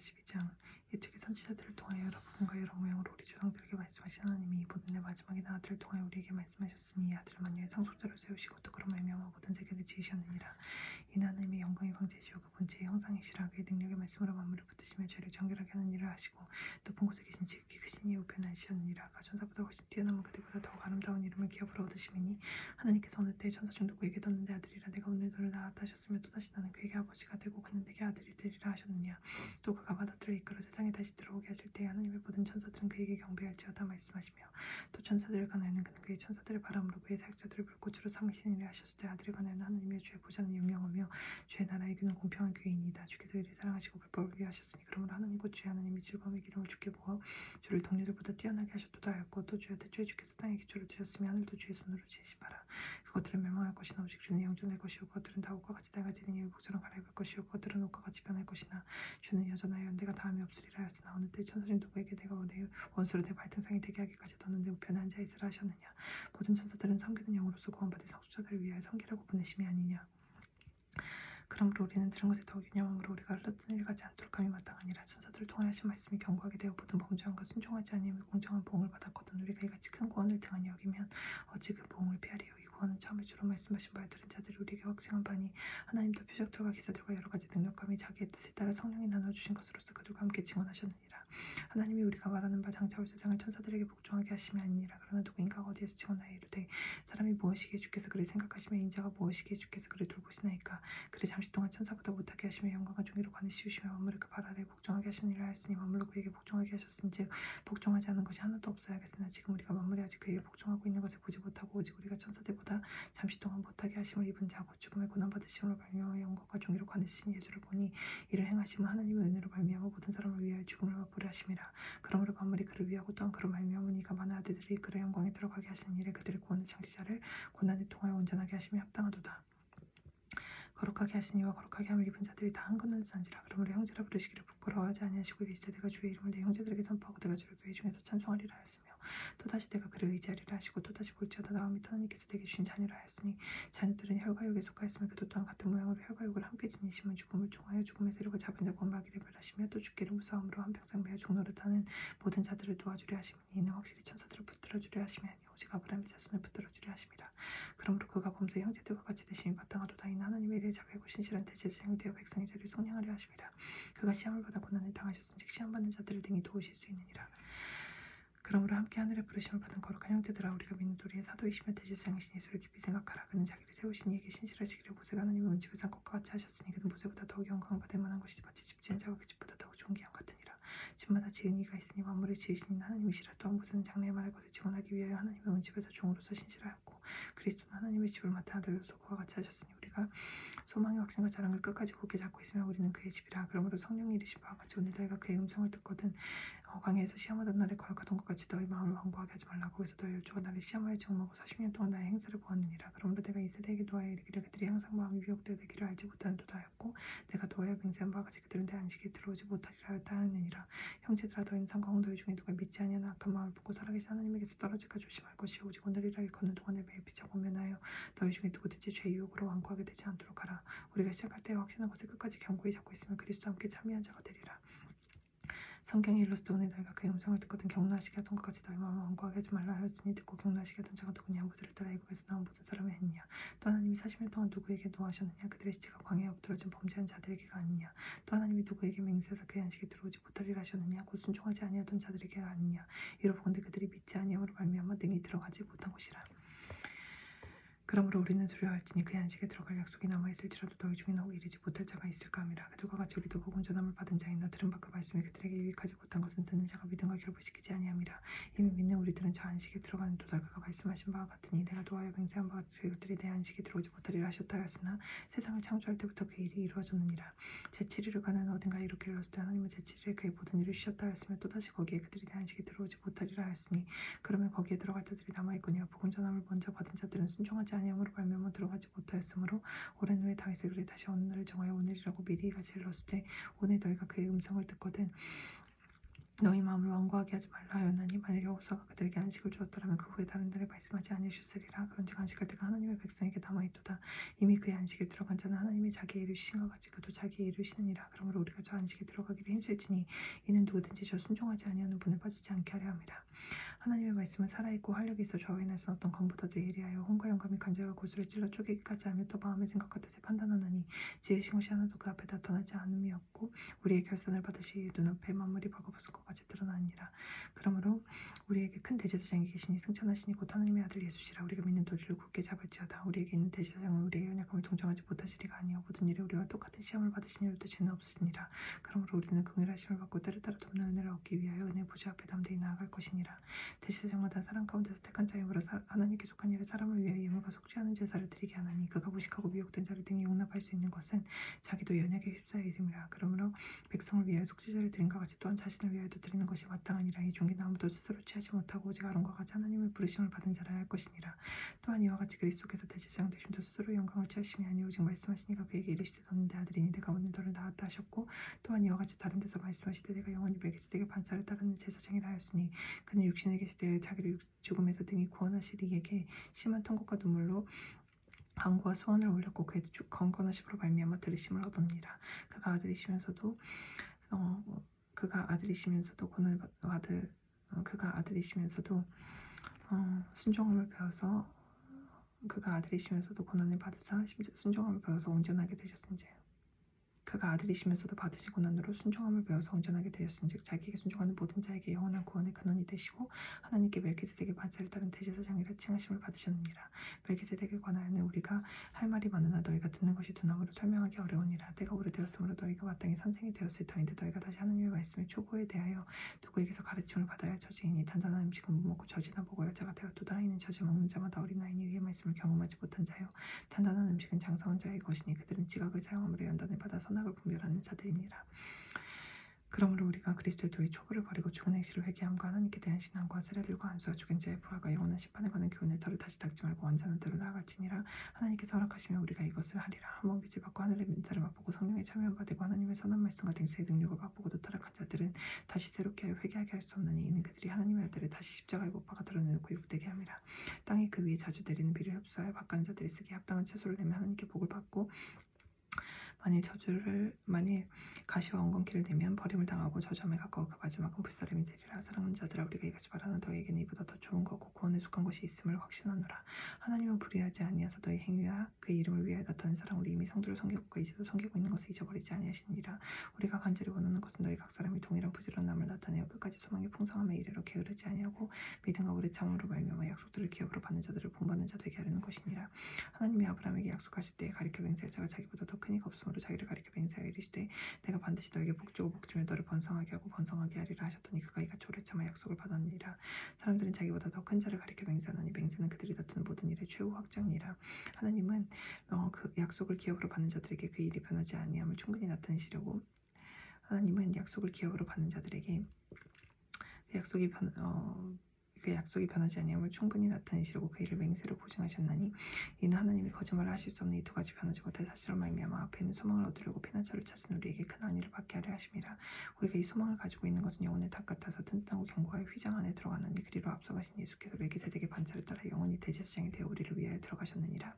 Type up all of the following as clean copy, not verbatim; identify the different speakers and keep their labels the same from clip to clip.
Speaker 1: 12장. 이쪽의 선지자들을 통하여 여러 부분과 여러 모양으로 우리 조상들에게 말씀하신 하나님이 이보는 내 마지막에 나 아들을 통하여 우리에게 말씀하셨으니 이 아들을 만유의 상속자로 세우시고 또 그로 말미암아 모든 세계를 지으셨느니라. 이는 하나님의 영광의 광채시오 그 본체의 형상이시라. 그의 능력의 말씀으로 만물을 붙드시며 죄를 정결하게 하는 일을 하시고 높은 곳에 계신 지극히 크신 이의 우편하시었느니라. 그 천사보다 훨씬 뛰어남은 그들보다 더욱 아름다운 이름을 기업으로 얻으시미니 하나님께서 어느 때에 천사 중 누구에게 뒀는데 아들이라. 내가 오늘 너를 낳았다 하셨으며 또다시 나는 그에게 아버지가 되고 그는 내게 아들이 되리라 하셨느냐. 또 그가 바다들을 이끌어 세상에 다시 들어오게 하실 때에 하나님의 모든 천사들은 그에게 경배할지어다 말씀하시며 또 천사들을 관하여는 그는 그의 천사들의 바람으로 그의 사역자들을 불꽃으로 삼으시니라 하셨을 때 아들을 관하여는 하나님의 주의 보좌는 영영하며 주의 나라의 귀는 공평한 귀인이다. 주께서 이를 사랑하시고 불법을 위하셨으니 그러므로 하나님 곧 주의 하나님이 즐거움의 기름을 주께 부어 주를 동료들보다 뛰어나게 하셨도다 하였고 또 주여 대초에 주께서 땅에 기초를 두셨으며 하늘도 주의 손으로 지으신 바라. 그것들은 멸망할 것이나 오직 주는 영존할 것이요 그것들은 다 옷과 같이 낡아지는 의복처럼 갈아입을 것이요 그것들은 옷과 같이 변할 것이나 주는 여전하여 연대가 다음이 없으리라 하였으나 어느 때 천사 중 누구에게 내가 내 원수로 내 발등상이 되게 하기까지 너는 내 우편에 앉아 있으라 하셨느냐. 모든 천사들은 섬기는 영으로서 구원받은 상속자들을 위하여 섬기라고 보내심이 아니냐. 그러므로 우리는 들은 것에 더욱 유념함으로 우리가 흘렀던 일 가지 않도록 함이 마땅하니라. 천사들을 통하여 하신 말씀이 견고하게 되어 모든 범죄함과 순종하지 아니하며 공정한 보응을 받았거든 우리가 이같이 큰 구원을 등한히 여기면 어찌 그 보응을 피하리요. 이 구원은 처음에 주로 말씀하신 바를 들은 자들이 우리에게 확증한 바니 하나님도 표적들과 기사들과 여러 가지 능력감이 자기의 뜻에 따라 성령이 나눠주신 것으로서 그들과 함께 증언하셨느니라. 하나님이 우리가 말하는 바 장차 올 세상을 천사들에게 복종하게 하심이 아니니라. 그러나 누구인가가 어디에서 증언하여 이르되 사람이 무엇이기에 주께서 그를 생각하시며 인자가 무엇이기에 주께서 그를 돌보시나이까. 그를 잠시 동안 천사보다 못하게 하시며 영광과 존귀로 관을 씌우시며 만물을 그 발 아래에 복종하게 하시니라 하였으니 만물로 그에게 복종하게 하셨은즉 복종하지 않은 것이 하나도 없어야겠으나 지금 우리가 만물이 아직 그에게 복종하고 있는 것을 보지 못하고 오직 우리가 천사들보다 잠시 동안 못하게 하심을 입은 자고 죽음의 고난 받으심으로 말미암아 영광과 존귀로 관을 씌신 예수를 보니 이를 행하심은 하나님의 은혜로 말미암아 모든 사람을 위하여 죽음을 맛보려 하심이라. 그러므로 만물이 그를 위하고 또한 그로 말미암아 이가 많은 아들들이 그의 영광에 들어가게 하시는 일에 그들의 구원의 창시자를 고난에 통하여 온전하게 하심이 합당하도다. 거룩하게 하시니와 거룩하게 함을 입은 자들이 다 한 건을 산지라. 그러므로 형제라 부르시기를 부끄러워하지 아니하시고 이르시되 내가 주의 이름을 내 형제들에게 선포하고 내가 주를 교회 중에서 찬송하리라 하였으며 또다시 내가 그를 의지하리라 하시고 또다시 볼지어다 나와 및 하나님께서 내게 주신 자녀라 하였으니 자녀들은 혈과육에 속하였으며 그도 또한 같은 모양으로 혈과육을 함께 지니심은 죽음을 종하여 죽음의 세력을 잡은 자 권마귀를 멸하시며 또 죽기를 무서움으로 한평생 매어 종노릇하는 모든 자들을 도와주려 하심이니 이는 확실히 천사들을 붙들어 주려 하심이 아니요 오직 아브라함의 자손을 붙들어 주려 하심이라. 그러므로 그가 범죄의 형제들과 같이 되심이 마땅하도다. 이는 하나님의 일에 자비하고 신실한 대제사장이 되어 백성의 죄를 속량하려 하심이라. 그가 시험을 받아 고난을 당하셨은즉 시험받는 자들을 등이 도우실 수 있느니라. 그러므로 함께 하늘의 부르심을 받은 거룩한 형제들아 우리가 믿는 도리의 사도이시며 대제사장이신 예수를 깊이 생각하라. 그는 자기를 세우신 이에게 신실하시기를 모세가 하나님의 온 집을 산 것과 같이 하셨으니 그는 모세보다 더욱 영광을 받을 만한 것이 마치 집 지은 자가 그 집보다 더욱 좋은 기함 같으니라. 집마다 지은 이가 있으니 만물을 지으신 이는 하나님이시라. 또한 모세는 장래에 말할 것을 증언하기 위하여 하나님의 온 집에서 종으로서 신실하였고 그리스도는 하나님의 집을 맡아 너희로서 그와 같이 하셨으니 우리가 소망의 확신과 자랑을 끝까지 굳게 잡고 있으면 우리는 그의 집이라. 그러므로 성령이 이르신 바와 같이 오늘 너희가 그의 음성을 듣거든 광야에서 시험하던 날에 거역하던 것 같이 너희 마음을 완고하게 하지 말라. 거기서 너희 열조가 나를 시험하여 증오하고 40년 동안 나의 행사를 보았느니라. 그러므로 내가 이 세대에게 노하여 이르기를 그들이 항상 마음이 미혹되어 되기를 알지 못하는도다 하였고 내가 노하여 맹세한 바와 같이 그들은 내 안식에 들어오지 못하리라 하였다 하느니라. 형제들아 너희는 상관없는 너희 중에 누가 믿지 아니하나 악한 마음을 품고 살아계신 하나님에게서 떨어질까 조심할 것이요 오직 오늘이라 일컫는 동안에 매일 피차고 면하여 너희 중에 누구든지 죄의 유혹으로 완고하게 되지 않도록 하라. 우리가 시작할 때에 확신한 것을 끝까지 견고히 잡고 있으면 그리스도와 함께 참여한 자가 되리라. 성경이 이르시되 오늘 너희가 그의 음성을 듣거든 경노하시게 하던 것 같이 너희 마음을 완고하게 하지 말라 하였으니 듣고 경노하시게 하던 자가 누구냐. 모두를 따라 애굽에서 나온 모든 사람이 아니냐. 또 하나님이 40년 동안 누구에게 노하셨느냐. 그들의 시체가 광야에 엎드러진 범죄한 자들에게가 아니냐. 또 하나님이 누구에게 맹세해서 그의 안식에 들어오지 못하리라 하셨느냐. 곧 순종하지 아니하던 자들에게가 아니냐. 이로 보건대 그들이 믿지 아니함으로 말미암아 능히 들어가지 못한 것이라. 그러므로 우리는 두려워할지니 그의 안식에 들어갈 약속이 남아있을지라도 너희 중에는 혹 이르지 못할 자가 있을까 함이라. 그들과 같이 우리도 복음 전함을 받은 자이나 들은 바 그 말씀이 그들에게 유익하지 못한 것은 듣는 자가 믿음과 결부시키지 아니함이라. 이미 믿는 우리들은 저 안식에 들어가는 도다. 그가 말씀하신 바와 같으니 내가 노하여 맹세한 바와 같이 그들이 내 안식에 들어오지 못하리라 하셨다 하였으나 세상을 창조할 때부터 그 일이 이루어졌느니라. 제7일을 가는 어딘가에 이렇게 일렀을 하나님은 제7일에 그의 모든 일을 쉬었다 하였으며 또다시 거기에 그들이 내 안식에 들어오지 못하리라 하였으니 그러면 거기에 들어갈 자들이 남아있거니와 복음 전함을 먼저 받은 자들은 순종하지 아니함으로 말미암아 들어가지 못하였으므로 오랜 후에 다윗의 글에 다시 어느 날을 정하여 오늘이라고 미리 같이 일렀을 때 오늘 너희가 그의 음성을 듣거든 너희 마음을 완고하게 하지 말라 하였나니 만일 여호수아가 그들에게 안식을 주었더라면 그 후에 다른 날에 말씀하지 아니하셨으리라. 그런즉 안식할 때가 하나님의 백성에게 남아있도다. 이미 그의 안식에 들어간 자는 하나님이 자기의 일을 주신 것 같이 그도 자기의 일을 쉬느니라. 그러므로 우리가 저 안식에 들어가기를 힘쓸지니 이는 누구든지 저 순종하지 아니하는 분에 빠지지 않게 하려 함이라. 하나님의 말씀은 살아있고 활력이 있어 좌우에 날선 어떤 검보다도 예리하여 혼과 영감이 간절과 고수를 찔러 쪼개기까지 하며 또 마음의 생각 같듯이 판단하나니 지으신 것이 하나도 그 앞에 나타나지 않음이 없고 우리의 결산을 받으시 눈앞에 만물이 벌거벗은 것 같이 드러나니라. 그러므로 우리에게 큰 대제사장이 계시니 승천하시니 곧 하나님의 아들 예수시라. 우리가 믿는 도리를 굳게 잡을지어다. 우리에게 있는 대제사장은 우리의 연약함을 동정하지 못하시리가 아니요 모든 일에 우리와 똑같은 시험을 받으시니 우리도 죄는 없으니라. 그러므로 우리는 긍휼하심을 받고 때를 따라 돕는 은혜를 얻기 위하여 은혜 보좌 앞에 담대히 나아갈 것이니라. 대제사장마다 사람 가운데서 택한 자이므로 하나님께 속한 일에 사람을 위하여 예물과 속죄하는 제사를 드리게 하나니 그가 무식하고 미혹된 자를 등에 용납할 수 있는 것은 자기도 연약에 휩싸여 있음이라. 그러므로 백성을 위하여 속죄제를 드린 것 같이 또한 자신을 위하여도 드리는 것이 마땅하니라. 이 종기는 아무도 스스로 취하지 못하고 오직 아론과 같이 하나님의 부르심을 받은 자라 할 것이니라. 또한 이와 같이 그리스도께서 대제사장 되심도 스스로 영광을 취하심이 아니 오직 말씀하시니까 그에게 이르시되 너는 내 아들이니 내가 오늘 너를 낳았다 하셨고 또한 이와 같이 다른 데서 말씀하시되 내가 영원히 멜기세덱의 반차를 따르는 제사장이라 하였으니 그는 육신에 계실 때 자기를 죽음에서 등이 구원하시리에게 심한 통곡과 눈물로 간구와 소원을 올렸고 그의 건건하심으로 말미암아 들으심을 얻었느니라. 그가 아들이시면서도 고난을 받으 그가 아들이시면서도 순종함을 배워서 그가 아들이시면서도 고난을 받으사 심지어 순종함을 배워서 온전하게 되셨은지 그가 아들이시면서도 받으신 고난으로 순종함을 배워서 온전하게 되었은즉 자기에게 순종하는 모든 자에게 영원한 구원의 근원이 되시고 하나님께 멜기세덱의 반차를 따른 대제사장이라 칭하심을 받으셨느니라. 멜기세덱에 관하여는 우리가 할 말이 많으나 너희가 듣는 것이 두나무로 설명하기 어려우니라. 때가 오래되었으므로 너희가 마땅히 선생이 되었을 터인데 너희가 다시 하나님의 말씀의 초보에 대하여 누구에게서 가르침을 받아야 할 처지이니 단단한 음식은 못 먹고 젖이나 먹어야 자가 되었도다. 이는 젖을 먹는 자마다 어린아이니 위의 말씀을 경험하지 못한 자요 단단한 음식은 장성한 자의 것이니 그들은 지각을 사용함으로 연단을 받아 선악을 분별하는 자들이니라. 그러므로 우리가 그리스도의 도의 초보를 버리고 죽은 행실을 회개함과 하나님께 대한 신앙과 세례들과 안수와 죽은 자의 부활과 영원한 심판에 관한 교훈의 터를 다시 닦지 말고 완전한 대로 나아갈지니라. 하나님께서 허락하시면 우리가 이것을 하리라. 한번 빛을 받고 하늘의 민사를 맛보고 성령의 참여한 바되고 하나님의 선한 말씀과 맹세의 능력을 맛보고도 타락한 자들은 다시 새롭게 하여 회개하게 할 수 없나니 이는 그들이 하나님의 아들을 다시 십자가에 못 박아 드러내놓고 유혹되게 함이라. 땅이 그 위에 자주 내리는 비를 흡수하여 바깥 자들이 쓰기에 합당한 채소를 내면 하나님께 복을 받고 만일 가시와 엉겅퀴를 내면 버림을 당하고 저점에 가까워 그 마지막은 불사름이 되리라. 사랑하는 자들아 우리가 이같이 말하나 너희에게는 이보다 더 좋은 거고 구원에 속한 것이 있음을 확신하노라. 하나님은 불의하지 아니하사 너희 행위와 그 이름을 위하여 나타낸 사랑으로 이미 성도를 섬기고 이제도 섬기고 있는 것을 잊어버리지 아니하시니라. 우리가 간절히 원하는 것은 너희 각 사람이 동일한 부지런함을 나타내어 끝까지 소망의 풍성함에 이르러 게으르지 아니하고 믿음과 오래 참음으로 말미암아 약속들을 기업으로 받는 자들을 본받는 자 되게 하려는 것이니라. 하나님이 아브라함에게 약속하실 때에 가리켜 맹세할 자가 자기보다 더 큰 이가 없으므로 자기를 가리켜 맹세하여 이르시되 내가 반드시 너에게 복주고 복주며 너를 번성하게 하고 번성하게 하리라 하셨더니 그가 이같이 오래 참아 약속을 받았느니라. 사람들은 자기보다 더 큰 자를 가리켜 맹세하나니 맹세는 그들이 다투는 모든 일의 최후 확정이라. 하나님은 그 약속을 기업으로 받는 자들에게 그 일이 변하지 아니함을 충분히 나타내시려고 하나님은 약속을 기업으로 받는 자들에게 그 약속이 변하지 아니함을 충분히 나타내시려고 그 일을 맹세로 보증하셨나니 이는 하나님이 거짓말을 하실 수 없는 이 두 가지 변하지 못할 사실로 말미암아 앞에 있는 소망을 얻으려고 피난처를 찾은 우리에게 큰 안위를 받게 하려 하심이라. 우리가 이 소망을 가지고 있는 것은 영혼의 닭 같아서 튼튼하고 견고하여 휘장 안에 들어가나니 그리로 앞서가신 예수께서 멜기세덱의 반차를 따라 영원히 대제사장이 되어 우리를 위하여 들어가셨느니라.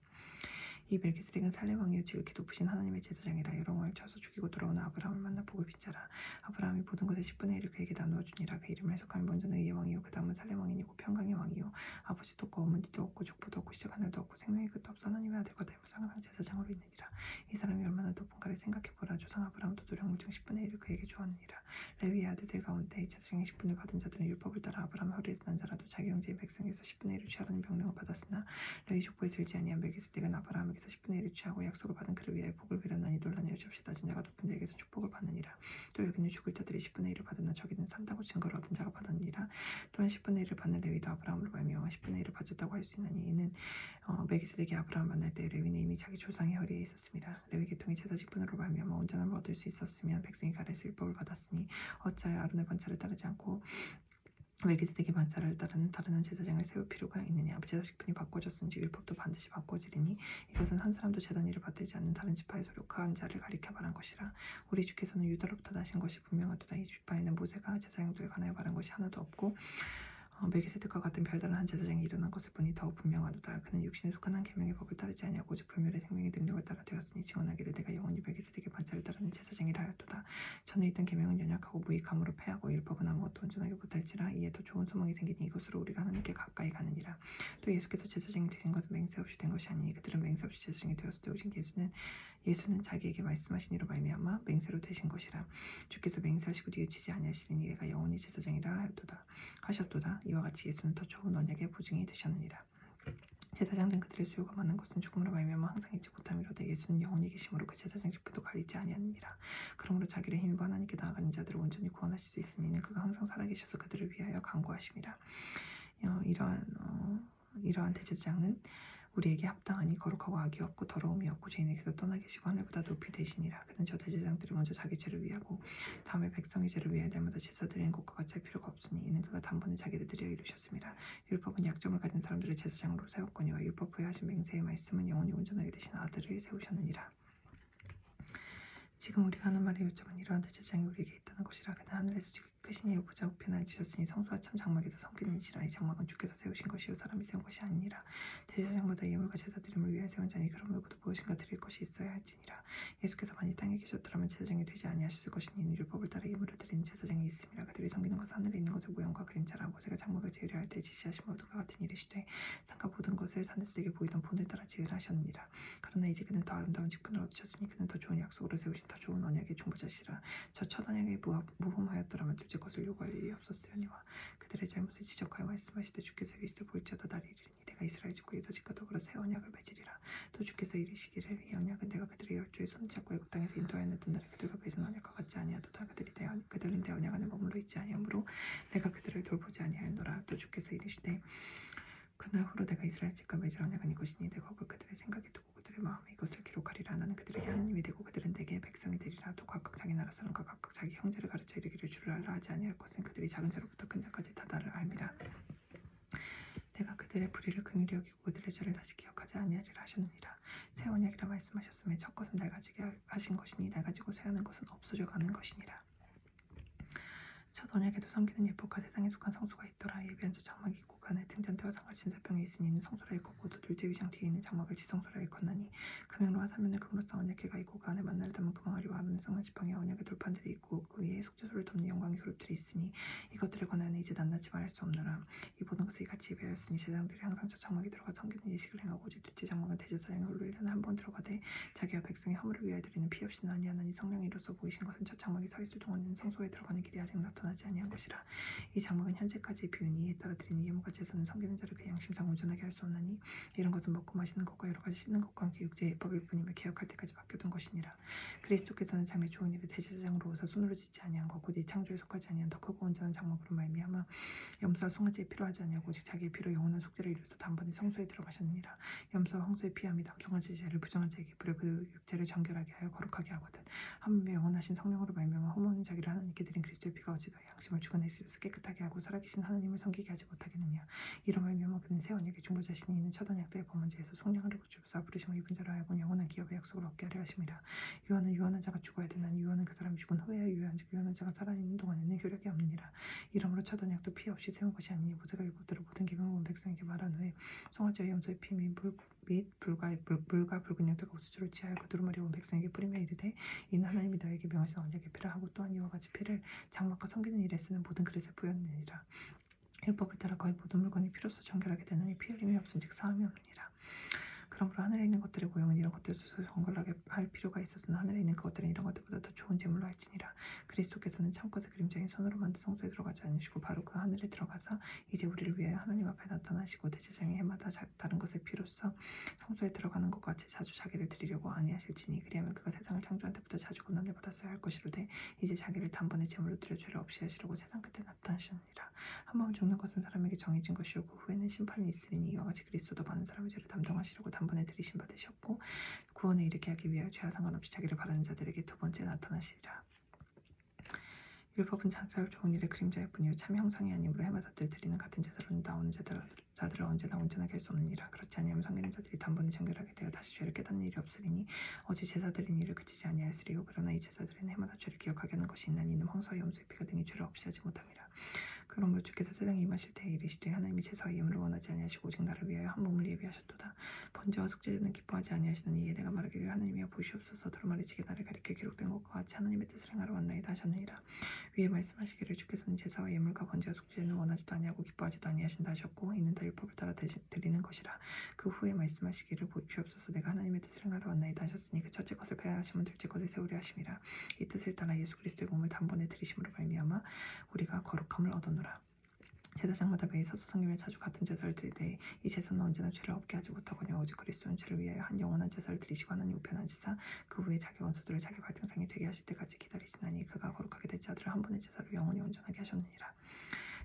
Speaker 1: 이 멜기세덱은 살렘 왕이요 지극히 높으신 하나님의 제사장이라. 여러 왕을 쳐서 죽이고 돌아오는 아브라함을 만나 복을 빚자라. 아브라함이 모든 것의 10분의 1을 그에게 나누어 주니라. 그 이름을 해석하면 먼저는 의의 왕이요 그 다음은 살렘 왕이니 곧 평강의 왕이요 아버지도 없고 어머니도 없고 족보도 없고 시작한 날도 없고 생명의 끝도 없어 하나님의 아들과 닮은 제사장으로 있느니라. 이 사람이 얼마나 높은가를 생각해보라. 조상 아브라함도 노력물 중 10분의 1을 그에게 주었느니라. 레위의 아들들 가운데 이 제사장의 10분을 받은 자들은 율법을 따라 아브라함 허리에서 난 자라도 자기 형제의 백성에서 10분의 1을 취하라는 명령을 받았으나 레위 족보에 들지 아니한 멜기세덱은 아브라함에게서 10분의 1을 취하고 약속을 받은 그를 위하여 복을 빌었나니 논란이 여지없이 낮은 자가 높은 자에게서 축복을 받느니라. 또 여기는 죽을 자들이 10분의 1을 받으나 저기는 산다고 증거를 얻은 자가 받았느니라. 또한 10분의 1을 받는 레위도 아브라함으로 말미암아 10분의 1을 받았다고 할 수 있나니 이는 멜기세덱이 아브라함을 만날 때 레위는 이미 자기 조상의 허리에 있었습니다. 레위 계통이 제사 직분으로 말미암아 온전함을 얻을 수 있었으면 백성이 가레스 율법을 받았으니 어찌하여 아론의 반차를 따르지 않고 멜기세덱의 반차를 따르는 다른 한 제사장을 세울 필요가 있느냐? 제사식품이 바꿔졌은지 율법도 반드시 바꿔지리니 이것은 한 사람도 제단 일을 받들지 않는 다른 지파의 소력한 자를 가리켜 말한 것이라. 우리 주께서는 유다로부터 나신 것이 분명하도다. 이 지파에는 모세가 제사장들에 관하여 말한 것이 하나도 없고 멜기세덱과 같은 별다른 한 제사장이 일어난 것을 보니 더욱 분명하도다. 그는 육신에 속한 한 계명의 법을 따르지 아니하고 오직 불멸의 생명의 능력을 따라 되었으니 증언하기를 내가 영원히 멜기세덱의 반차를 따르는 제사장이라 하였도다. 전에 있던 계명은 연약하고 무익함으로 패하고 율법은 아무것도 온전하게 못할지라. 이에 더 좋은 소망이 생기니 이것으로 우리가 하나님께 가까이 가느니라. 또 예수께서 제사장이 되신 것은 맹세 없이 된 것이 아니니 그들은 맹세 없이 제사장이 되었을 때 오직 예수는 자기에게 말씀하신 이로 말미암아 맹세로 되신 것이라. 주께서 맹세하시고 뉘우치지 아니하시리니 얘가 영원히 제사장이라 하셨도다. 이와 같이 예수는 더 좋은 언약의 보증이 되셨느니라. 제사장 된 그들의 수요가 많은 것은 죽음으로 말미암아 항상 잊지 못함이로되 예수는 영원히 계심으로 그 제사장 직분도 가리지 아니하느니라. 그러므로 자기를 힘입어 하나님께 나아가는 자들을 온전히 구원하실 수 있으니 이는 그가 항상 살아계셔서 그들을 위하여 간구하심이라. 이러한 대제사장은 우리에게 합당하니 거룩하고 악이 없고 더러움이 없고 죄인에게서 떠나 계시고 하늘보다 높이 되시니라. 그는 저 대제사장들이 먼저 자기 죄를 위하고 다음에 백성의 죄를 위하여 날마다 제사 드리는 것과 같이 할 필요가 없으니 이는 그가 단번에 자기를 드려 이루셨음이라. 율법은 약점을 가진 사람들을 제사장으로 세웠거니와 율법 후에 하신 맹세의 말씀은 영원히 온전하게 되신 아들을 세우셨느니라. 지금 우리가 하는 말의 요점은 이러한 대제사장이 우리에게 있다는 것이라. 그는 하늘에서 크신 이의 보좌 우편을 지셨으니 성소와 참 장막에서 섬기는 이시라. 이 장막은 주께서 세우신 것이요 사람이 세운 것이 아니니라. 대제사장마다 예물과 제사 드림을 위하여 세운 자니 그런 물고도 무엇인가 드릴 것이 있어야 할지니라. 예수께서 만일 땅에 계셨더라면 제사장이 되지 아니하셨을 것이니 이는 율법을 따라 예물을 드리는 제사장이 있음이라. 그들이 섬기는 것은 하늘에 있는 것의 모형과 그림자라. 모세가 장막을 지으려 할 때 지시하신 모든과 같은 일이시되 상가 모든 것을 산에서에게 보이던 본을 따라 지으라 하셨느니라. 그러나 이제 그는 더 아름다운 직분을 얻으셨으니 그는 더 좋은 약속으로 세우신 더 좋은 언약의 중보자시라. 저 첫 언약에 모범하였더라면 둘째 것을 요구할 일이 없었으려니와. 그들의 잘못을 지적하여 말씀하시되 주께서 이르시되 볼지어다 나를 이르리니 내가 이스라엘 집과 유다 집과 더불어 새 언약을 맺으리라. 또 주께서 이르시기를 이 언약은 내가 그들의 열조의 손을 잡고 애굽 땅에서 인도하여 냈던 날에 그들과 맺은 언약과 같지 아니하도다. 그들은 내 언약 안에 머물러 있지 아니하므로 내가 그들을 돌보지 아니하였노라. 또 주께서 이르시되 그날 후로 내가 이스라엘 집과 맺을 언약은 이것이니 내 법을 그들의 생각에 두고 그들의 마음에 이것을 기록하리라. 나는 그들에게 하나님이 되고 그들은 내게 백성이 되리라. 또 각각 자기 나라 사람과 각각 자기 형제를 가르쳐 이르기를 주를 알라 하지 아니할 것은 그들이 작은 자로부터 큰 자까지 다 나를 알미라. 내가 그들의 불의를 긍휼히 여기고 그들의 죄를 다시 기억하지 아니하리라 하셨느니라. 새 언약이라 말씀하셨음에 첫 것은 낡아지게 하신 것이니 낡아지고 쇠하는 것은 없어져 가는 것이니라. 첫 언약에도 섬기는 예법과 세상에 속한 성소가 있더라. 예비한 저 장막이 있고 그 안에 등잔대와 상과 진사병이 있으니 이는 성소라 일컫고 또 둘째 위장 뒤에 있는 장막을 지성소라 일컫나니 금형로와 사면을 금으로 쌓은 언약궤가 있고 그 안에 만나를 담은 금항아리와 아론의 쌍난 지팡이와 언약의 돌판들이 있고 그 위에 속죄소를 덮는 영광의 그룹들이 있으니 이것들을 권하여는 이제 낱낱이 말할 수 없노라. 이 모든 것을 같이 예배하였으니 제사장들이 항상 저 장막에 들어가 섬기는 예식을 행하고 오직 둘째 장막은 대제사장이 홀로 1년에 한 번 들어가되 자기와 백성의 허물을 위하여 드리는 피 없이는 아니하나니 성령이로서 보이신 것은 저 장막이 서 있을 동안에는 성소에 들어가는 길이 아직 나타나지 아니한 것이라. 이 장막은 현재까지 비우니 이에 따라 드리는 예물과 제사는 섬기는 자를 그 양심상 온전하게 할 수 없나니 이런 것은 먹고 마시는 것과 여러 가지 씻는 것과 함께 육체의 예법일 뿐이며 개혁할 때까지 맡겨둔 것이니라. 그리스도께서는 장래 좋은 일을 대제사장으로 오사 손으로 짓지 아니한 것 곧 이 창조에 속하지 아니한 더 크고 온전한 장막으로 말미암아 염소와 송아지에 필요하지 아니하고 오직 자기의 피로 영원한 속죄를 이루어서 단번에 성소에 들어가셨느니라. 염소와 황소의 피함이 남송아지 죄를 부정한 자에게 불여 그 육체를 정결하게 하여 거룩하게 하거든. 하물며 영원하신 성령으로 말미암아 험없는 자기를 하나님께 드린 그리스도의 피가 어찌 더 양심을 주관했으면서 깨끗하게 하고 살아계신 하나님을 섬기게 하지 못하겠느냐. 이로 말미암아 그는 새 언약의 중보자시니 이는 첫 언약 때의 범죄에서 속량을 주사 부르심을 입은 자로 하여금 영원한 기업의 약속을 얻게 하려 하심이라. 유언은 유언한 자가 죽어야 되나니 유언은 그 사람이 죽은 후에야 유효한즉 유언한 자가 살아있는 동안에는 효력이 없느니라. 이러므로 첫 언약도 피 없이 세운 것이 아니니 모세가 율법대로 모든 계명을 온 백성에게 말한 후에 송아지와 염소의 피 및 불과 붉은 양떼가 우수주를 취하여 그 두루마리 온 백성에게 뿌리며 이르되 이는 하나님이 너에게 명하신 언약의 피라 하고 또한 이와 같이 피를 장막과 섬기는 일에 쓰는 모든 그릇에 부었느니라. 율법을 따라 거의 모든 물건이 피로써 정결하게 되느니 피 흘림이 없은즉 사함이 없느니라. 그러므로 하늘에 있는 것들의 모형은 이런 것들조차 정결하게 할 필요가 있었으나 하늘에 있는 것들은 이런 것들보다 더 좋은 제물로 할지니라. 그리스도께서는 참것의 그림자인 손으로 만든 성소에 들어가지 않으시고 바로 그 하늘에 들어가사 이제 우리를 위하여 하나님 앞에 나타나시고 대제사장이 해마다 다른 것의 피로써 성소에 들어가는 것과 같이 자주 자기를 드리려고 아니하실지니 그리하면 그가 세상을 창조한 때부터 자주 고난을 받았어야 할 것이로되 이제 자기를 단번에 제물로 드려 죄를 없이 하시려고 세상 끝에 나타나시느니라. 한 번 죽는 것은 사람에게 정해진 것이요 그 후에는 심판이 있으리니 이와 같이 그리스도도 많은 사람의 죄를 담당하시려고 단번에 들이심 받으셨고 구원에 이르게 하기 위하여 죄와 상관없이 자기를 바라는 자들에게 두 번째 나타나시리라. 율법은 장차올 좋은 일의 그림자일 뿐이요 참 형상이 아니므로 해마다 때 드리는 같은 제사로는 나오는 자들을 언제나 온전하게 할 수 없느니라. 그렇지 아니하면 성기는 자들이 단번에 정결하게 되어 다시 죄를 깨닫는 일이 없으리니 어제 제사 드린 일을 그치지 아니하였으리요. 그러나 이 제사들은 해마다 죄를 기억하게 하는 것이 있나니 이는 황소와 염소의 피가 등이 죄를 없이 하지 못함이라. 그러므로 주께서 세상에 임하실 때에 이르시되 하나님이 제사와 예물을 원하지 아니하시고 오직 나를 위하여 한 몸을 예비하셨도다. 번제와 속죄제는 기뻐하지 아니하시느니 이에 내가 말하기를 하나님이여 보시옵소서 두루마리지게 나를 가리켜 기록된 것과 같이 하나님의 뜻을 행하러 왔나이다 하셨느니라. 위에 말씀하시기를 주께서는 제사와 예물과 번제와 속죄제는 원하지도 아니하고 기뻐하지도 아니하신다 하셨고 이는 다 율법을 따라 드리는 것이라. 그 후에 말씀하시기를 보시옵소서 내가 하나님의 뜻을 행하러 왔나이다 하셨으니 그 첫째 것을 폐하시면 둘째 것을 세우려 하심이라. 이 뜻을 따라 예수 그리스도의 몸을 단번에 들이심으로 말미암아 우리가 거룩함을 얻었노라. 제사장마다 매일 서서 성김에 자주 같은 제사를 드리되 이 제사는 언제나 죄를 없게 하지 못하거니와 오직 그리스도는 죄를 위하여 한 영원한 제사를 드리시고 하나님 우편하시사 그 후에 자기 원수들을 자기 발등상에 되게 하실 때까지 기다리시나니 그가 거룩하게 된 자들을 한 번의 제사로 영원히 온전하게 하셨느니라.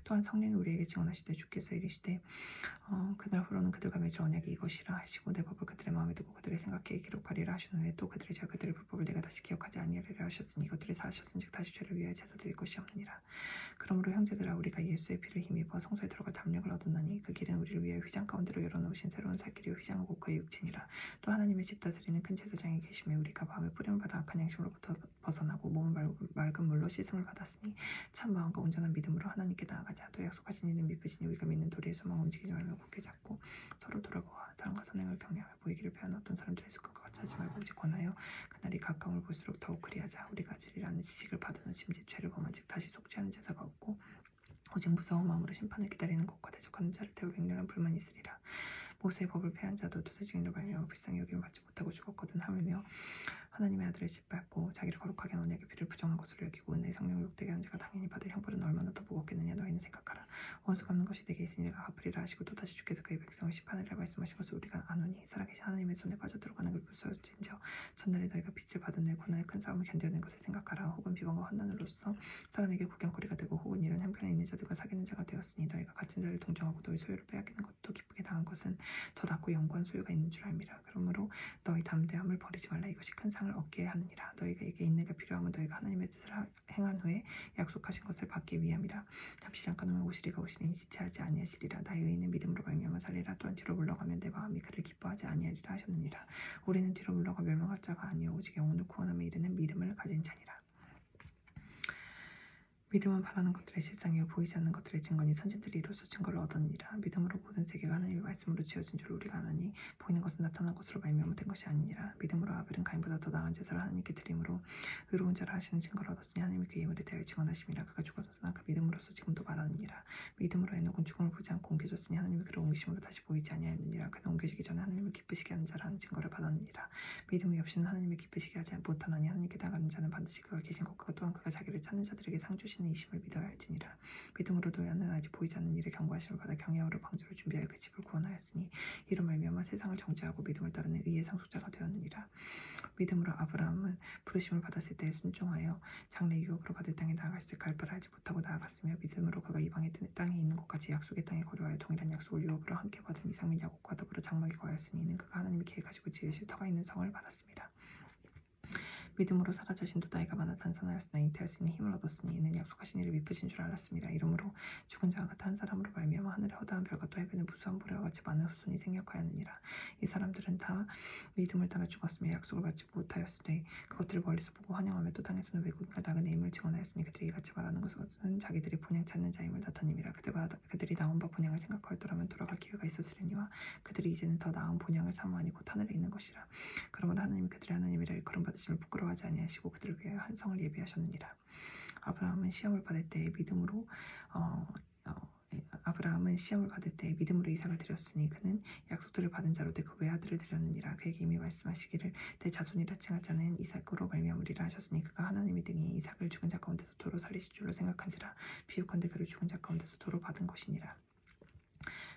Speaker 1: 또한 성령이 우리에게 증언하시되 주께서 이르시되 그날 후로는 그들과 맺을 언약이 이것이라 하시고 내 법을 그들의 마음에 두고 그들의 생각에 기록하리라 하신 후에 또 그들의 죄와 그들의 불법을 내가 다시 기억하지 아니하리라 하셨으니 이것들이 사하셨은즉 다시 죄를 위하여 제사 드릴 것이 없느니라. 그러므로 형제들아 우리가 예수의 피를 힘입어 성소에 들어가 담력을 얻었나니 그 길은 우리를 위하여 휘장 가운데로 열어놓으신 새로운 살 길이요 휘장하고 그의 육체니라. 또 하나님의 집 다스리는 큰 제사장이 계시며 우리가 마음의 뿌림을 받아 악한 양심으로부터 벗어나고 몸은 맑은 물로 씻음을 받았으니 참 마음과 온전한 믿음으로 하나님께 나아가자. 또 약속하신 이는 믿으시니 우리가 믿는 도리의 소망 움직이지 말며 굳게 잡고 서로 돌아보아 사랑과 선행을 격려하며 보이기를 피하는 어떤 사람들의 습관과 같이 하지 말고 오직 권하여 그날이 가까움을 볼수록 더욱 그리하자. 우리가 지리라는 지식을 받은 심지 죄를 범한즉 다시 속죄하는 제사가 없고 오직 무서운 마음으로 심판을 기다리는 것과 대적하는 자를 태울 맹렬한 불만이 있으리라. 모세의 법을 폐한 자도 두세 증인으로 말미암아 불쌍히 여김을 받지 못하고 죽었거든. 하물며 하나님의 아들을 짓밟고 자기를 거룩하게 한 언약의 피를 부정한 것으로 여기고 은혜의 성령을 욕되게 한 자가 당연히 받을 형벌은 얼마나 더 무겁겠느냐. 너희는 생각하라. 원수 갚는 것이 내게 있으니 내가 갚으리라 하시고 또다시 주께서 그의 백성을 심판하리라 말씀하신 것을 우리가 아노니 살아계신 하나님의 손에 빠져들어가는 걸 무서워진저 전날에 너희가 빛을 받은 후에 고난의 큰 싸움을 견뎌낸 것을 생각하라. 혹은 비방과 환난으로서 사람에게 구경거리가 되고 혹은 이런 형편에 있는 자들과 사귀는 자가 되었으니 너희가 갇힌 자를 동정하고 너희 소유를 빼앗기는 것도 기쁘게 당한 것은 더 낫고 영구한 소유가 있는 줄 알미라. 그러므로 너희 담대함을 버리지 말라. 이것이 큰 상을 얻게 하느니라. 너희에게 인내가 필요하면 너희가 하나님의 뜻을 행한 후에 약속하신 것을 받기 위함이라. 잠시 잠깐 후에 오시리가 오시니 지체하지 아니하시리라. 나의 의인은 믿음으로 말미암아 살리라. 또한 뒤로 물러가면 내 마음이 그를 기뻐하지 아니하리라 하셨느니라. 우리는 뒤로 물러가 멸망할 자가 아니요 오직 영혼을 구원함에 이르는 믿음을 가진 자니라. 믿음은 바라는 것들의 실상이요 보이지 않는 것들의 증거니 선진들이 이로써 증거를 얻었느니라. 믿음으로 모든 세계가 하나님의 말씀으로 지어진 줄 우리가 아나니 보이는 것은 나타난 것으로 말미암아 된 것이 아니니라. 믿음으로 아벨은 가인보다 더 나은 제사를 하나님께 드림으로 의로운 자라 하시는 증거를 얻었으니 하나님이 그 예물에 대하여 증언하심이라. 그가 죽었으나 그 믿음으로써 지금도 말하느니라. 믿음으로 에녹은 죽음을 보지 않고 옮겨졌으니 하나님이 그를 옮기심으로 다시 보이지 아니하였느니라. 그는 옮겨지기 전에 하나님을 기쁘시게 하는 자라는 증거를 받았느니라. 믿음이 없이는 하나님을 기쁘시게 하지 못하나니 하나님께 나가는 자는 반드시 그가 계신 것과 또한 그가 자기를 찾는 자들에게 상 주시는 이심을 믿어야 할지니라. 믿음으로 노아는 아직 보이지 않는 일에 경고하심을 받아 경외함으로 방주를 준비하여 그 집을 구원하였으니 이로 말미암아 세상을 정죄하고 믿음을 따르는 의의 상속자가 되었느니라. 믿음으로 아브라함은 부르심을 받았을 때에 순종하여 장래 유업으로 받을 땅에 나아갔을 때 갈 바를 알지 못하고 나아갔으며 믿음으로 그가 이방의 땅에 있는 곳까지 약속의 땅에 거류하여 동일한 약속을 유업으로 함께 받은 이삭 및 야곱과 더불어 장막에 거하였으니 이는 그가 하나님이 계획하시고 지으실 터가 있는 성을 받았습니다. 믿음으로 사라 자신도 나이가 많아 단산하였으나 잉태할 수 있는 힘을 얻었으니 이는 약속하신 이를 미쁘신 줄 알았습니다. 이러므로 죽은 자와 같은 한 사람으로 말미암아 하늘의 허다한 별과 또 해변의 무수한 모래와 같이 많은 후손이 생겨하였느니라. 이 사람들은 다 믿음을 따라 죽었으며 약속을 받지 못하였으되 그것들을 멀리서 보고 환영하며 또 땅에서는 외국인과 나그네 임을 증언하였으니 그들이 이같이 말하는 것은 자기들이 본향 찾는 자임을 나타님이라. 그들이 나온 바 본향을 생각하였더라면 돌아갈 기회가 있었으려니와 그들이 이제는 더 나은 본향을 사모하니 곧 하늘에 있는 것이라. 그러므로 하나님이 그들의 하나님이라 일컬음 받으심을 부끄러워하지 아니하시고 그들을 위하여 한 성을 예비하셨느니라. 아브라함은 시험을 받을 때에 믿음으로 이삭을 드렸으니 그는 약속들을 받은 자로 그 외아들을 드렸느니라. 그에게 이미 말씀하시기를 내 자손이라 칭할 자는 이삭으로 말미암으리라 하셨으니 그가 하나님의 등이 이삭을 죽은 자 가운데서 도로 살리실 줄로 생각한지라. 비유컨대 그를 죽은 자 가운데서 도로 받은 것이니라.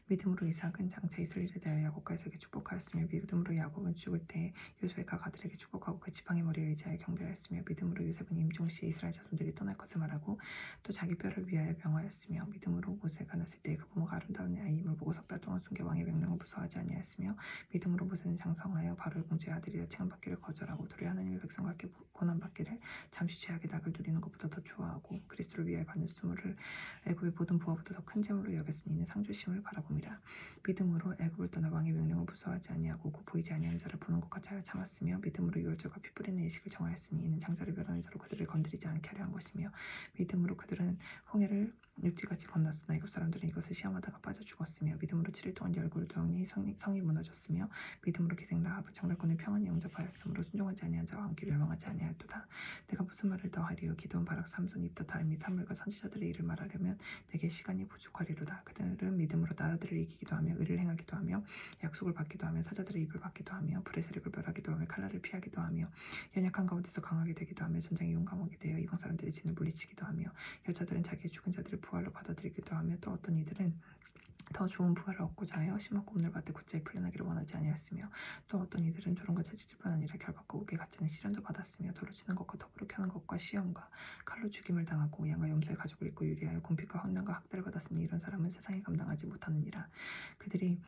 Speaker 1: 믿음으로 이삭은 장차 있을 일에 대하여 야곱과 에서에게 축복하였으며 믿음으로 야곱은 죽을 때 요셉의 각 아들에게 축복하고 그 지팡이 머리에 의지하여 경배하였으며 믿음으로 요셉은 임종 시에 이스라엘 자손들이 떠날 것을 말하고 또 자기 뼈를 위하여 명하였으며 믿음으로 모세가 났을 때 그 부모가 아름다운 아이임을 보고 석 달 동안 숨겨 왕의 명령을 무서워하지 아니하였으며 믿음으로 모세는 장성하여 바로의 공주의 아들이라 칭함받기를 거절하고 도리어 하나님의 백성과 함께 고난받기를 잠시 죄악의 낙을 누리는 것보다 더 좋아하고 그리스도를 위하여 받는 수모를 애굽의 모든 부하보다 더 큰 재물로 여겼으니 이는 상주심을 바라봅니다. 믿음으로 애굽을 떠나 왕의 명령을 무서워하지 아니하고 곧 보이지 아니하는 자를 보는 것 같이 하여 참았으며 믿음으로 유월절과 피 뿌리는 예식을 정하였으니 이는 장자를 멸하는 자로 그들을 건드리지 않게 하려 한 것이며 믿음으로 그들은 홍해를 육지같이 건넜으나 애굽 사람들은 이것을 시험하다가 빠져 죽었으며 믿음으로 7일 동안 열골 두었니 성이 무너졌으며 믿음으로 기생 라합을 장사꾼을 평안히 영접하였으므로 순종하지 아니한 자와 함께 멸망하지 아니하였도다. 내가 무슨 말을 더하리요 기드온 바락 삼손 입다 다임 및 사물과 선지자들의 일을 말하려면 내게 시간이 부족하리로다. 그들은 믿음으로 나라들을 이기기도 하며 의를 행하기도 하며 약속을 받기도 하며 사자들의 입을 받기도 하며 불의 세력을 멸하기도 하며 칼날을 피하기도 하며 연약한 가운데서 강하게 되기도 하며 전쟁에 용감하게 되어 이방 사람들의 진을 물리치기도 하며 여자들은 자기의 죽은 자들을 부활로 받아들이기도 하며 또 어떤 이들은 더 좋은 부활을 얻고자 하여 심한 고문을 받되 곧잘 풀려나기를 원하지 아니하였으며 또 어떤 이들은 조롱과 채찍뿐 아니라 결박과 옥에 갇히는 시련도 받았으며 돌로 치는 것과 더불어 켜는 것과 시험과 칼로 죽임을 당하고 양과 염소의 가죽을 입고 유리하여 궁핍과 헌난과 학대를 받았으니 이런 사람은 세상에 감당하지 못하느니라. 그들이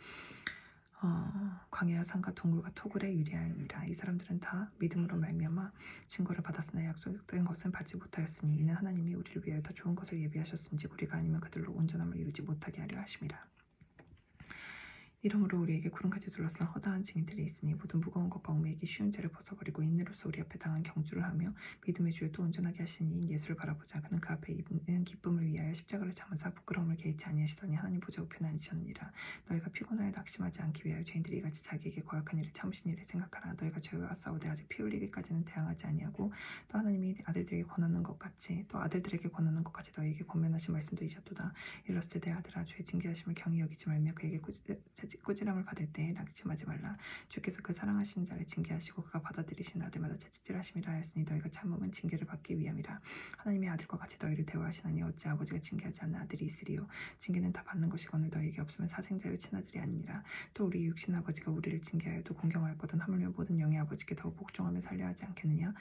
Speaker 1: 광야와 산과 동굴과 토굴에 유리하니라. 이 사람들은 다 믿음으로 말미암아 증거를 받았으나 약속된 것은 받지 못하였으니 이는 하나님이 우리를 위하여 더 좋은 것을 예비하셨은지 우리가 아니면 그들로 온전함을 이루지 못하게 하려 하심이라. 이러므로 우리에게 구름같이 둘러싼 허다한 증인들이 있으니 모든 무거운 것과 얽매이기 쉬운 죄를 벗어버리고 인내로서 우리 앞에 당한 경주를 하며 믿음의 주를 또 온전하게 하시니 예수를 바라보자. 그는 그 앞에 있는 기쁨을 위하여 십자가를 참으사 부끄러움을 개의치 아니하시더니 하나님 보좌 우편에 앉으셨느니라. 너희가 피곤하여 낙심하지 않기 위하여 죄인들이 이같이 자기에게 거역한 일을 참으신 일을 생각하라. 너희가 죄와 싸우되 아직 피 흘리기까지는 대항하지 아니하고 또 하나님이 아들들에게 권하는 것 같이 너희에게 권면하신 말씀도 이셨도다. 이르시되 내 아들아 주의 징계하심을 경히 여기지 말며 그에게 꾸지람을 받을 때에 낙심하지 말라. 주께서 그 사랑하시는 자를 징계하시고 그가 받아들이신 아들마다 채찍질하심이라 하였으니 너희가 참음은 징계를 받기 위함이라. 하나님의 아들과 같이 너희를 대우하시나니 어찌 아버지가 징계하지 않는 아들이 있으리요. 징계는 다 받는 것이거늘 너희에게 없으면 사생자요 친아들이 아니니라. 또 우리 육신 아버지가 우리를 징계하여도 공경하였거든 하물며 모든 영의 아버지께 더욱 복종하며 살려 하지 않겠느냐.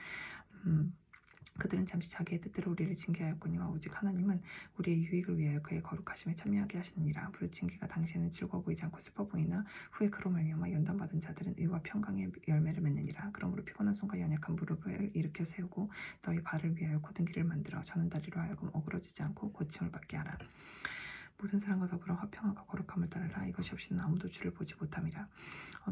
Speaker 1: 그들은 잠시 자기의 뜻대로 우리를 징계하였거니와 오직 하나님은 우리의 유익을 위하여 그의 거룩하심에 참여하게 하시느니라. 무릇 징계가 당시에는 즐거워 보이지 않고 슬퍼 보이나 후에 그로 말미암아 연단받은 자들은 의와 평강의 열매를 맺느니라. 그러므로 피곤한 손과 연약한 무릎을 일으켜 세우고 너희 발을 위하여 곧은 길을 만들어 저는 다리로 하여금 어그러지지 않고 고침을 받게 하라. 모든 사람과 더불어 화평함과 거룩함을 따르라. 이것이 없이는 아무도 주를 보지 못함이라.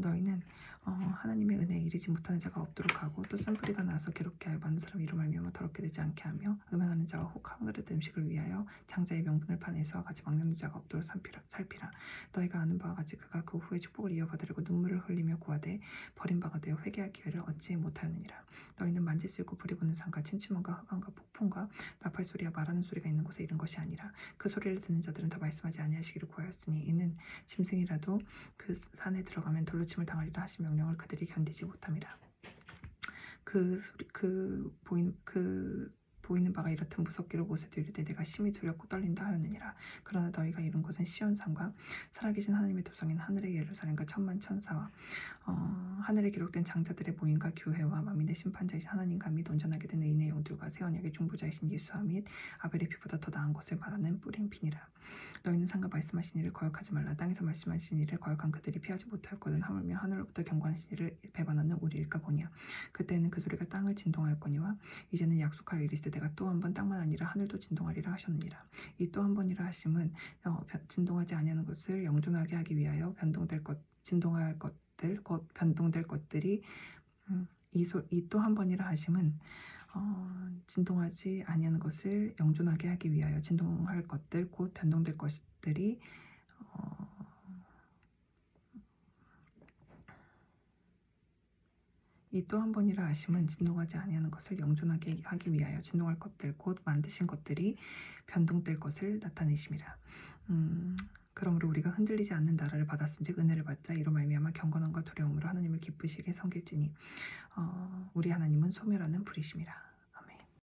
Speaker 1: 너희는 하나님의 은혜에 이르지 못하는 자가 없도록 하고 또 쓴뿌리가 나서 괴롭게 하여 많은 사람 이로 말미암아 더럽게 되지 않게 하며 음행하는 자와 혹 한 그릇 음식을 위하여 장자의 명분을 판 에서와 같이 막는 자가 없도록 살피라. 너희가 아는 바와 같이 그가 그 후에 축복을 이어받으려고 눈물을 흘리며 구하되 버림바가 되어 회개할 기회를 얻지 못하느니라. 너희는 만질 수 있고 불이 붙는 산과 침침함과 흑암과 폭풍과 나팔 소리와 말하는 소리가 있는 곳에 이른 것이 아니라 그 소리를 듣는 자들은 더 말씀하지 아니하시기를 구하였으니 이는 짐승이라도 그 산에 들어가면 돌로 침을 당하리라 하신 명령을 그들이 견디지 못함이라. 보이는 바가 이렇듯 무섭기로 모세도 이르되 내가 심히 두렵고 떨린다 하였느니라. 그러나 너희가 이룬 곳은 시온산과 살아계신 하나님의 도성인 하늘의 예루살렘과 천만 천사와 하늘에 기록된 장자들의 모임과 교회와 만민의 심판자이신 하나님과 및 온전하게 된 의인의 영들과 새 언약의 중보자이신 예수와 및 아벨의 피보다 더 나은 것을 말하는 뿌린 피니라. 너희는 상과 말씀하신 이를 거역하지 말라. 땅에서 말씀하신 이를 거역한 그들이 피하지 못하였거든 하물며 하늘로부터 경고하신 이를 배반하는 우리일까 보냐. 그때는 그 소리가 땅을 진동하였거니와 이제는 약속하여 이르시되 내가 또 한 번 땅만 아니라 하늘도 진동하리라 하셨느니라. 이 또 한 번이라 하심은 진동하지 아니하는 것을 영존하게 하기 위하여 진동할 것들 곧 변동될 것들이 이 또 한 번이라 하심은 진동하지 아니하는 것을 영존하게 하기 위하여 진동할 것들 곧 변동될 것들이 이 또 한 번이라 하심은 진동하지 아니하는 것을 영존하게 하기 위하여 진동할 것들 곧 만드신 것들이 변동될 것을 나타내심이라. 그러므로 우리가 흔들리지 않는 나라를 받았은즉 은혜를 받자. 이로 말미암아 경건함과 두려움으로 하나님을 기쁘시게 섬길지니 우리 하나님은 소멸하는 불이심이라.